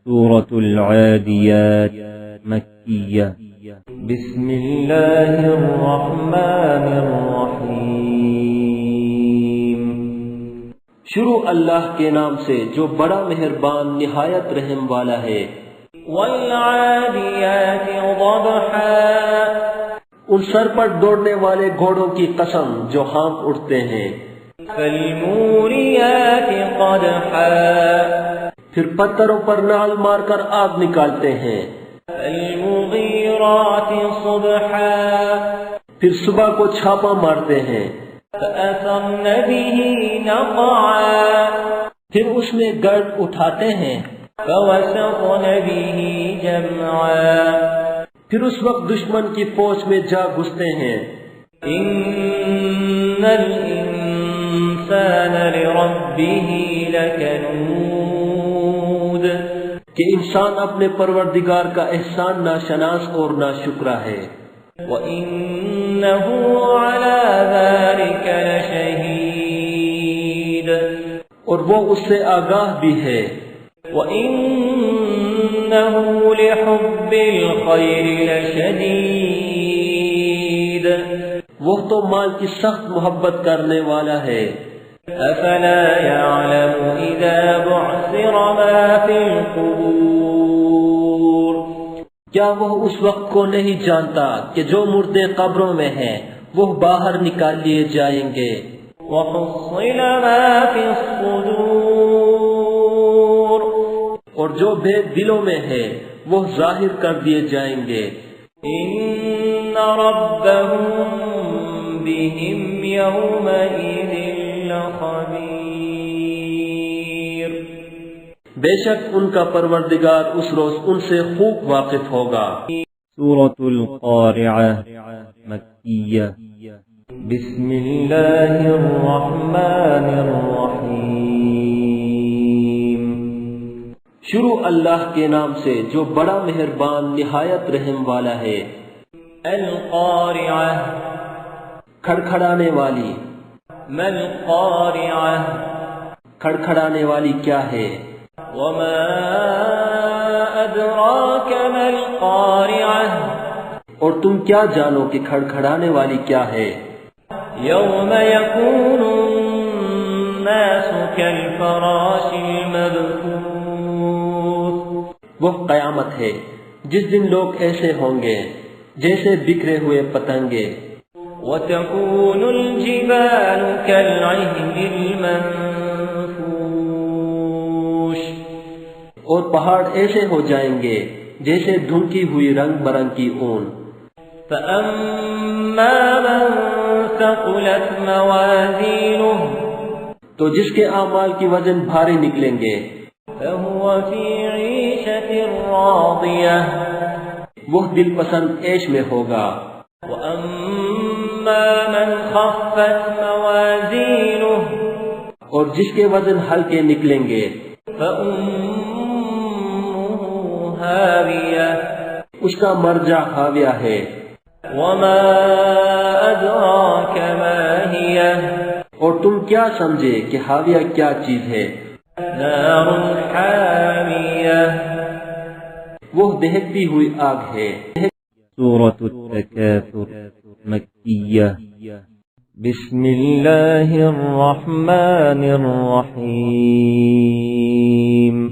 سورة العاديات مكية بسم الله الرحمن الرحیم شروع اللہ کے نام سے جو بڑا مہربان نہایت رحم والا ہے۔ والعادیات ضبحا، ان سر پر دوڑنے والے گھوڑوں کی قسم جو ہانپ اٹھتے ہیں۔ فالموریات قدحا، پھر پتھروں پر نال مار کر آگ نکالتے ہیں۔ فالمغیرات صبحا، پھر صبح کو چھاپا مارتے ہیں۔ فأثرن به نقعا، پھر اس میں گرد اٹھاتے ہیں۔ فوسطن به جمعا، پھر اس وقت دشمن کی فوج میں جا گھستے ہیں۔ ان الانسان لربه لکنود، کہ انسان اپنے پروردگار کا احسان ناشناس اور ناشکرا ہے۔ وَإِنَّهُ عَلَى ذَلِكَ لَشَهِيدٌ، اور وہ اس سے آگاہ بھی ہے۔ وَإِنَّهُ لِحُبِّ الْخَيْرِ لَشَدِيدٌ، وہ تو مال کی سخت محبت کرنے والا ہے۔ أَفَلَا يَعْلَمُ إِذَا بُعْثِرَ مَا فِي الْقُبُورِ، کیا وہ اس وقت کو نہیں جانتا کہ جو مردے قبروں میں ہیں وہ باہر نکال لیے جائیں گے۔ وَحُصِّلَ مَا فِي الصُّدُورِ، اور جو بھید دلوں میں ہے وہ ظاہر کر دیے جائیں گے۔ إِنَّ رَبَّهُم بِهِمْ يَوْمَئِذٍ لَخَبِيرٌ، بے شک ان کا پروردگار اس روز ان سے خوب واقف ہوگا۔ سورة القارعة مكية بسم الله الرحمن الرحيم شروع اللہ کے نام سے جو بڑا مہربان نہایت رحم والا ہے۔ القارعة، کھڑکھڑانے والی۔ ما القارعة، کھڑکھڑانے والی کیا ہے؟ وما أدراك ما القارعة، اور تم کیا جانو کہ کھڑکھڑانے والی کیا ہے؟ يوم يكون الناس كالفراش المبثوث، وہ قیامت ہے جس دن لوگ ایسے ہوں گے جیسے بکھرے ہوئے پتنگے۔ وتكون الجبال كالعهن المنفوش، اور پہاڑ ایسے ہو جائیں گے جیسے دھنکی ہوئی رنگ برنگ کی اون۔ فأما من ثقلت موازينه، تو جس کے اعمال کی وزن بھاری نکلیں گے، فهو في عيشة راضية، وہ دل پسند عیش میں ہوگا۔ وأما من خفت موازينه، اور جس کے وزن ہلکے نکلیں گے، فأمه هاوية، اس کا مرجع حاویہ ہے۔ وما أدراك ما هي، اور تم کیا سمجھے کہ حاویہ کیا چیز ہے؟ نار حامية، وہ دہکتی ہوئی آگ ہے۔ سورة التكاثر مكية بسم الله الرحمن الرحيم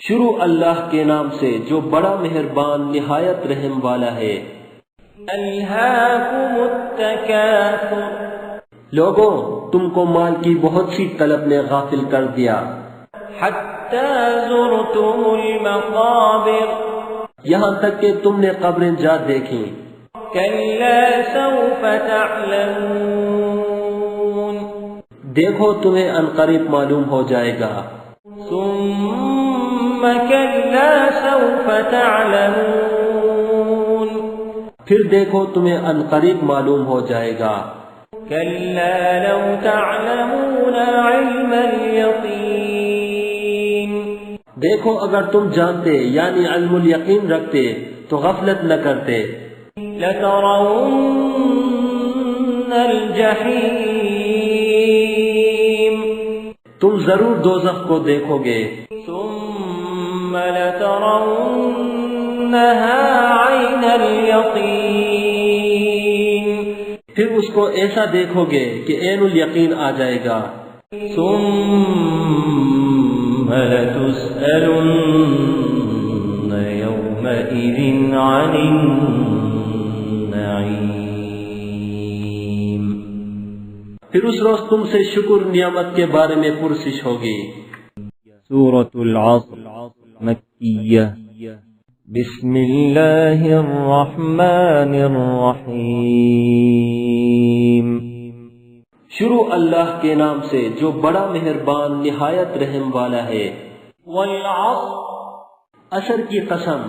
شروع اللہ کے نام سے جو بڑا مہربان نہایت رحم والا ہے۔ ألهاكم التكاثر، لوگوں تم کو مال کی بہت سی طلب نے غافل کر دیا، حتى زرتم المقابر، یہاں تک کہ تم نے قبریں جا دیکھیں۔ كلا سوف تعلمون، دیکھو تمہیں عنقریب معلوم ہو جائے گا۔ ثم كلا سوف تعلمون، پھر دیکھو تمہیں عنقریب معلوم ہو جائے گا۔ كلا لو تعلمون علم اليقين، دیکھو اگر تم جانتے یعنی علم الیقین رکھتے تو غفلت نہ کرتے۔ لترون الجحیم، تم ضرور دوزخ کو دیکھو گے۔ ثم ثم لترونها عين اليقين پھر اس کو ایسا دیکھو گے کہ عین الیقین آ جائے گا. ثم لتسألن يومئذ عن النعيم. پھر اس روز تم سے شکر نعمت کے بارے میں پرسش ہوگی. سورة العصر مکیہ. بسم اللہ الرحمن الرحیم. شروع اللہ کے نام سے جو بڑا مہربان نہایت رحم والا ہے. والعصر عصر کی قسم.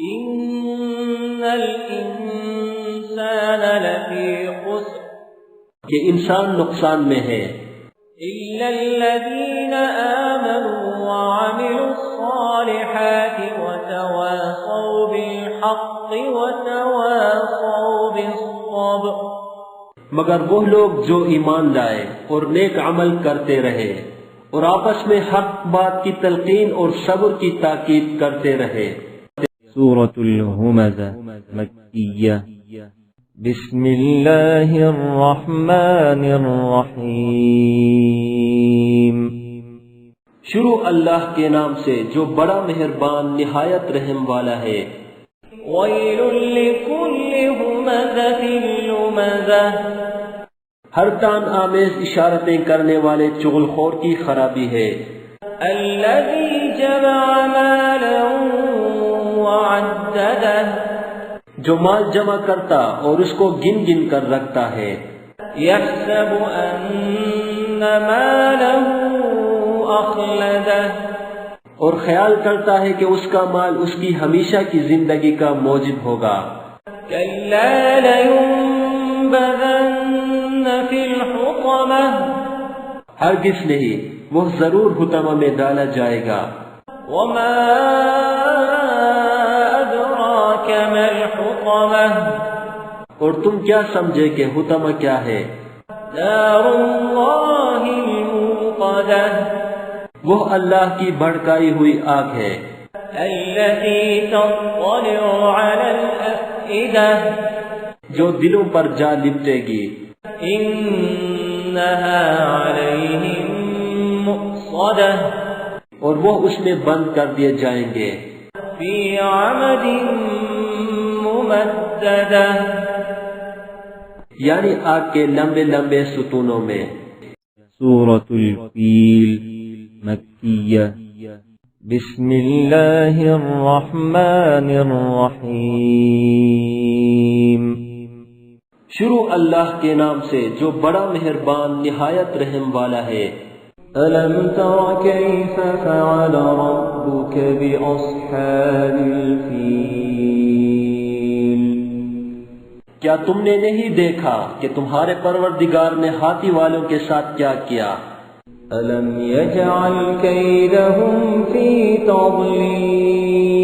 ان الانسان لفی خسر کہ انسان نقصان میں ہے. الا الذین آمنوا وعملوا الصالحات وتواصوا بالحق وتواصوا بالصبر. مگر وہ لوگ جو ایمان لائے اور نیک عمل کرتے رہے اور آپس میں حق بات کی تلقین اور صبر کی تاکید کرتے رہے. سورة الہمزہ مکیہ. بسم اللہ الرحمن الرحیم. شروع اللہ کے نام سے جو بڑا مہربان نہایت رحم والا ہے. ویل لکل ہمزۃ لمزہ ہر تان آمیز اشارتیں کرنے والے چغل خور کی خرابی ہے. الذی جمع مالا وعددہ جو مال جمع کرتا اور اس کو گن گن کر رکھتا ہے. یحسب ان مالہ اخلدہ اور خیال کرتا ہے کہ اس کا مال اس کی ہمیشہ کی زندگی کا موجب ہوگا. کلا لینبذن فی الحطمہ ہرگز نہیں، وہ ضرور حطمہ میں ڈالا جائے گا. وما ادراک ما الحطمہ اور تم کیا سمجھے کہ حطمہ کیا ہے؟ نار اللہ الموقدہ وہ اللہ کی بھڑکائی ہوئی آگ ہے. التي تطلع على الأفئدة جو دلوں پر جا لپٹے گی. إنها عليهم مؤصدة اور وہ اس میں بند کر دیے جائیں گے. في عمد ممددة یعنی آگ کے لمبے لمبے ستونوں میں. سورة الفیل مکیہ. بسم اللہ الرحمن الرحیم. شروع اللہ کے نام سے جو بڑا مہربان نہایت رحم والا ہے. ألم تر كيف فعل ربك بأصحاب الفيل. کیا تم نے نہیں دیکھا کہ تمہارے پروردگار نے ہاتھی والوں کے ساتھ کیا کیا؟ ألم يجعل كيدهم في تضليل.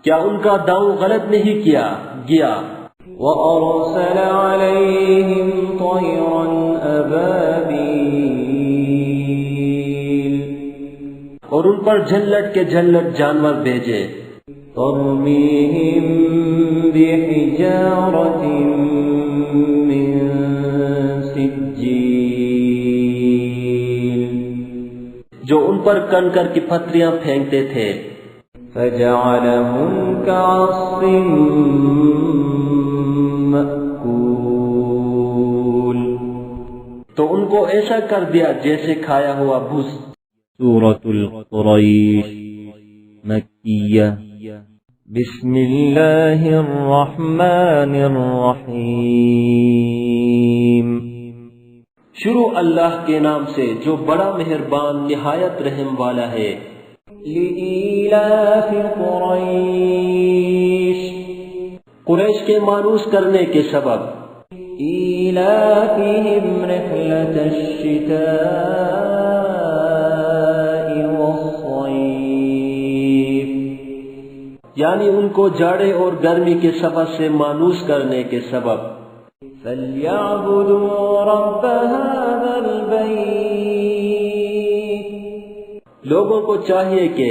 کیا ان کا داؤں غلط نہیں کیا گیا؟ وأرسل عليهم طيرا أبابيل. اور ان پر جھلٹ کے جھلٹ جانور بھیجے. ترميهم بحجارة من سجيل. جو ان پر کنکر کی پتھریاں پھینکتے تھے. فجعلهم كعصف مأكول. تو ان کو ایسا کر دیا جیسے کھایا ہوا بھوس. سورة القریش مکیہ. بسم اللہ الرحمن الرحیم. شروع اللہ کے نام سے جو بڑا مہربان نہایت رحم والا ہے. لإيلاف قریش قریش کے مانوس کرنے کے سبب. إيلافهم رحلة الشتاء والصيف یعنی ان کو جاڑے اور گرمی کے سفر سے مانوس کرنے کے سبب. فليعبدوا رب هذا البيت لوگوں کو چاہیے کہ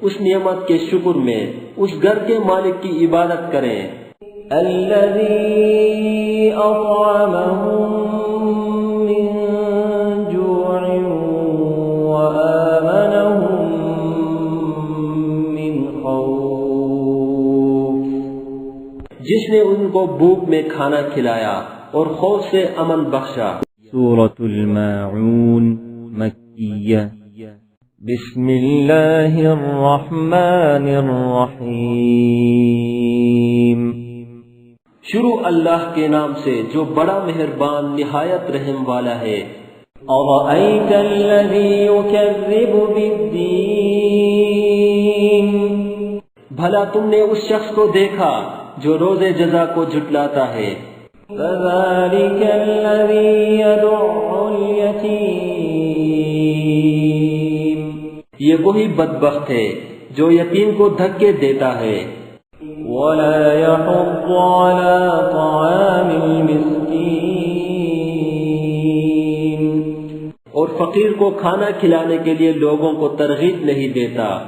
اس نعمت کے شکر میں اس گھر کے مالک کی عبادت کریں الذي أطعمهم من جوع وآمنهم من خوف جس نے ان کو بھوک میں کھانا کھلایا اور خوف سے امن بخشا۔ سورة الماعون مكية بسم الله الرحمن الرحيم شروع اللہ کے نام سے جو بڑا مہربان نہایت رحم والا ہے۔ أرأيت الذي يكذب بالدين بھلا تم نے اس شخص کو دیکھا جو روز جزا کو جھٹلاتا ہے۔ فذلك الذي يدع اليتيم یہ وہی بدبخت ہے جو یتیم کو دھکے دیتا ہے ولا يحض على طعام المسكين اور فقیر کو کھانا کھلانے کے لیے لوگوں کو ترغیب نہیں دیتا۔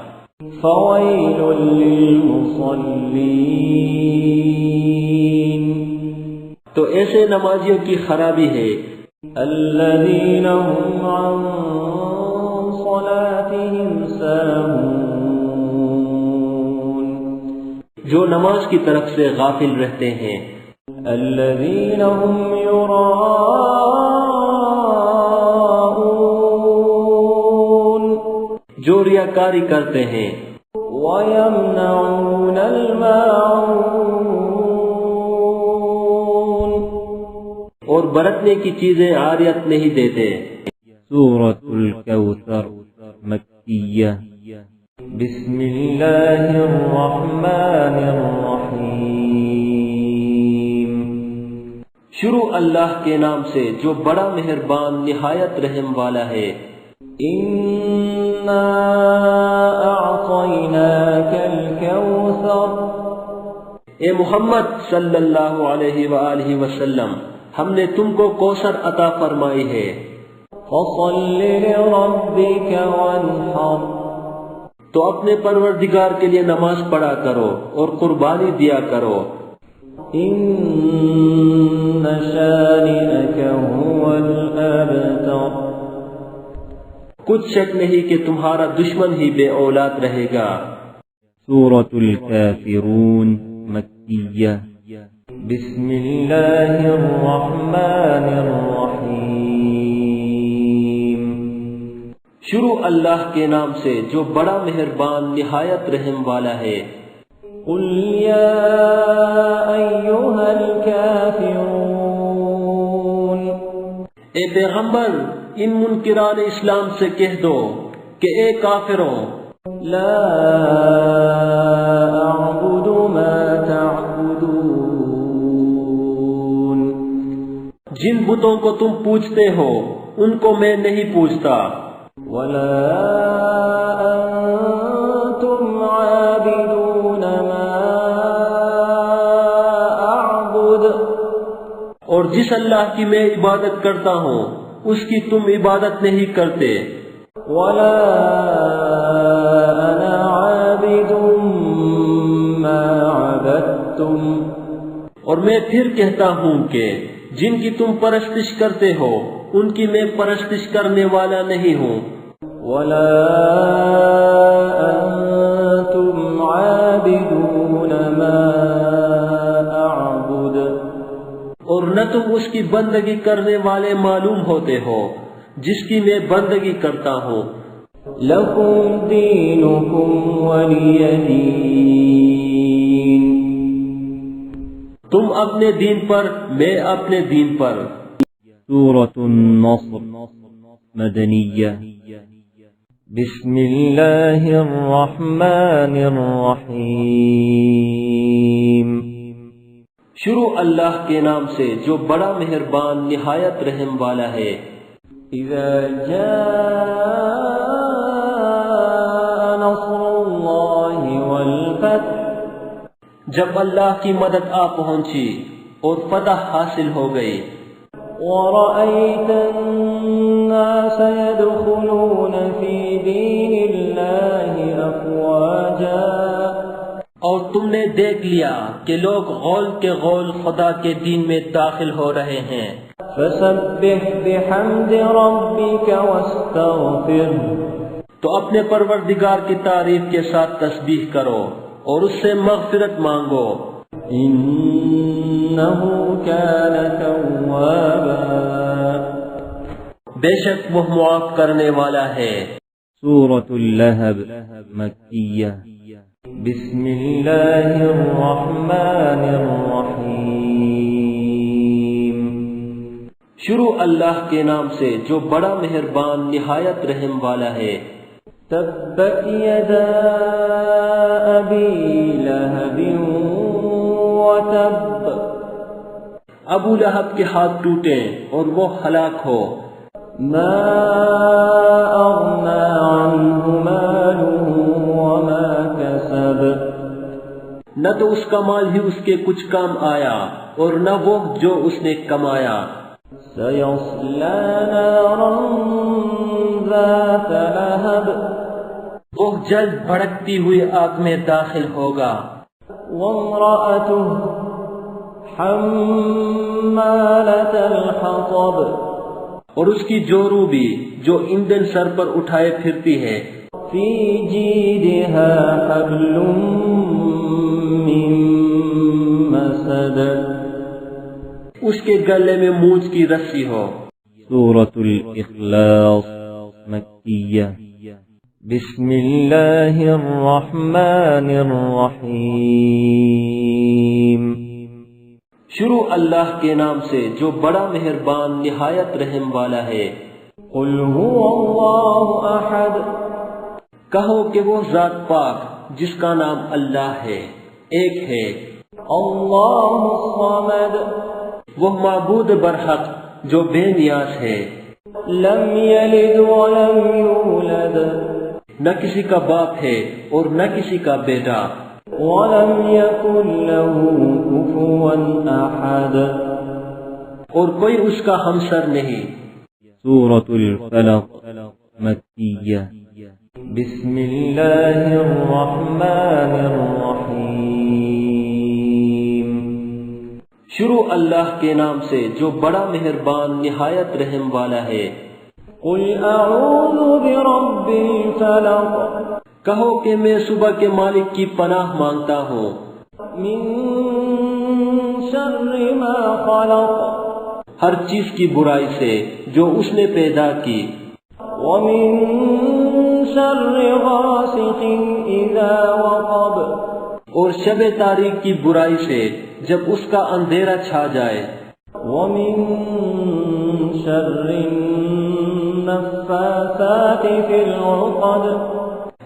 فويل للمصلين تو ایسے نمازیوں کی خرابی ہے الذين هم عن صلاتهم ساهون جو نماز کی طرف سے غافل رہتے ہیں۔ الذين هم يراءون جو ریاکاری کرتے ہیں۔ ويمنعون الماعون اور برتنے کی چیزیں عاریت نہیں دیتے۔ سورة الكوثر مكية بسم الله الرحمن الرحيم شروع اللہ کے نام سے جو بڑا مہربان نہایت رحم والا ہے۔ إنا أعطيناك الكوثر اے محمد صلی اللہ علیہ وآلہ وسلم، ہم نے تم کو کوثر عطا فرمائی ہے۔ فصل لربك وانحر تو اپنے پروردگار کے لیے نماز پڑھا کرو اور قربانی دیا کرو۔ إن شانئك هو الأبتر کچھ شک نہیں کہ تمہارا دشمن ہی بے اولاد رہے گا۔ سورة الكافرون مكية بسم الله الرحمن الرحيم شروع اللہ کے نام سے جو بڑا مہربان نہایت رحم والا ہے۔ قل يا أيها الكافرون اے پیغمبر، ان منکران اسلام سے کہہ دو کہ اے کافروں، لا أعبد ما تعبدون جن بتوں کو تم پوجتے ہو ان کو میں نہیں پوجتا، ولا أنتم عابدون ما أعبد اور جس اللہ کی میں عبادت کرتا ہوں اس کی تم عبادت نہیں کرتے، ولا أنا عابد ما عبدتم اور میں پھر کہتا ہوں کہ جن کی تم پرستش کرتے ہو ان کی میں پرستش کرنے والا نہیں ہوں، ولا أنتم عابدون ما أعبد اور نہ تم اس کی بندگی کرنے والے معلوم ہوتے ہو جس کی میں بندگی کرتا ہوں۔ لكم دينكم ولي دين تم اپنے دین پر، میں اپنے دین پر۔ سورة النصر مدنية بسم الله الرحمن الرحيم شروع اللہ کے نام سے جو بڑا مہربان نہایت رحم والا ہے۔ إذا جاء نصر الله والفتح جب اللہ کی مدد آ پہنچی اور فتح حاصل ہو گئی۔ ورأيت الناس يدخلون في دين الله أفواجا اور تم نے دیکھ لیا کہ لوگ غول کے غول خدا کے دین میں داخل ہو رہے ہیں۔ فسبح بحمد ربك واستغفره تو اپنے پروردگار کی تعریف کے ساتھ تسبیح کرو اور اس سے مغفرت مانگو، إنه كان توابا بے شک وہ معاف کرنے والا ہے۔ سورة اللهب مكية بسم الله الرحمن الرحيم شروع اللہ کے نام سے جو بڑا مہربان نہایت رحم والا ہے۔ تبت يدا أبي لهب وتب ابو لہب کے ہاتھ ٹوٹے اور وہ ہلاک ہو، ما أغنى عنه ماله وما كسب نہ تو اس کا مال ہی اس کے کچھ کام آیا اور نہ وہ جو اس نے کمایا۔ سيصلى نارا ذات لهب وہ جلد بھڑکتی ہوئی آگ میں داخل ہوگا، وامرأته حمالة الحطب اور اس کی جورو بھی جو ایندھن سر پر اٹھائے پھرتی ہے، في جيدها حبل من مسد اس کے گلے میں مونچھ کی رسی ہو۔ سورة الإخلاص مکیہ بسم اللہ الرحمن الرحیم شروع اللہ کے نام سے جو بڑا مہربان نہایت رحم والا ہے۔ قل هو الله أحد کہو کہ وہ ذات پاک جس کا نام اللہ ہے ایک ہے، الله الصمد وہ معبود برحق جو بے نیاز ہے، لم يلد ولم يولد نہ کسی کا باپ ہے اور نہ کسی کا بیٹا، ولم يكن له كفوا أحد اور کوئی اس کا ہمسر نہیں۔ سورة الفلق مکیہ بسم اللہ الرحمن الرحیم شروع اللہ کے نام سے جو بڑا مہربان نہایت رحم والا ہے۔ قل أعوذ برب الفلق کہو کہ میں صبح کے مالک کی پناہ مانگتا ہوں، من شر ما خلق ہر چیز کی برائی سے جو اس نے پیدا کی، ومن شر غاسق إذا وقب اور شب تاریک کی برائی سے جب اس کا اندھیرا چھا جائے، ومن شر النفاثات في العقد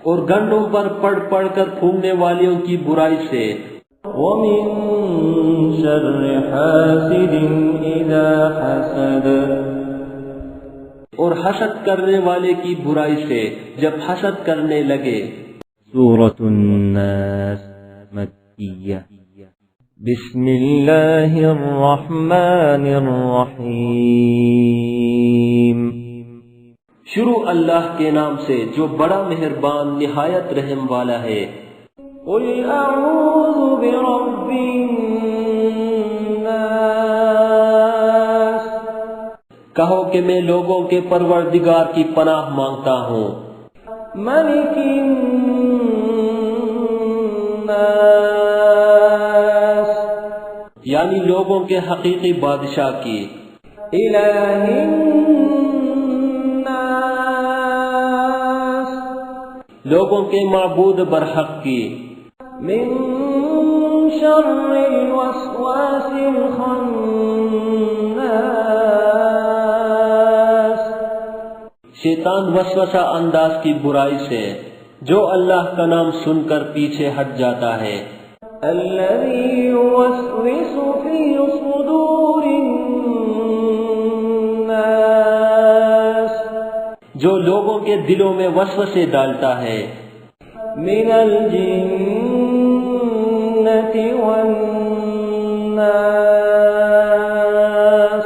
اور گنڈوں پر پڑھ پڑھ کر پھونکنے والیوں کی برائی سے، ومن شر حاسد إذا حسد اور حسد کرنے والے کی برائی سے جب حسد کرنے لگے۔ سورة الناس مکیہ بسم اللہ الرحمن الرحیم شروع اللہ کے نام سے جو بڑا مہربان نہایت رحم والا ہے۔ قل أعوذ برب الناس کہو کہ میں لوگوں کے پروردگار کی پناہ مانگتا ہوں، ملك الناس یعنی لوگوں کے حقیقی بادشاہ کی، إله الناس لوگوں کے معبود برحق کی، من شر الوسواس الخناس شیطان وسوسہ انداز کی برائی سے جو اللہ کا نام سن کر پیچھے ہٹ جاتا ہے، الذي يوسوس في صدور الناس جو لوگوں کے دلوں میں وسوسے ڈالتا ہے، من الجنة والناس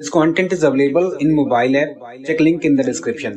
This content is available in mobile app. Check link in the description.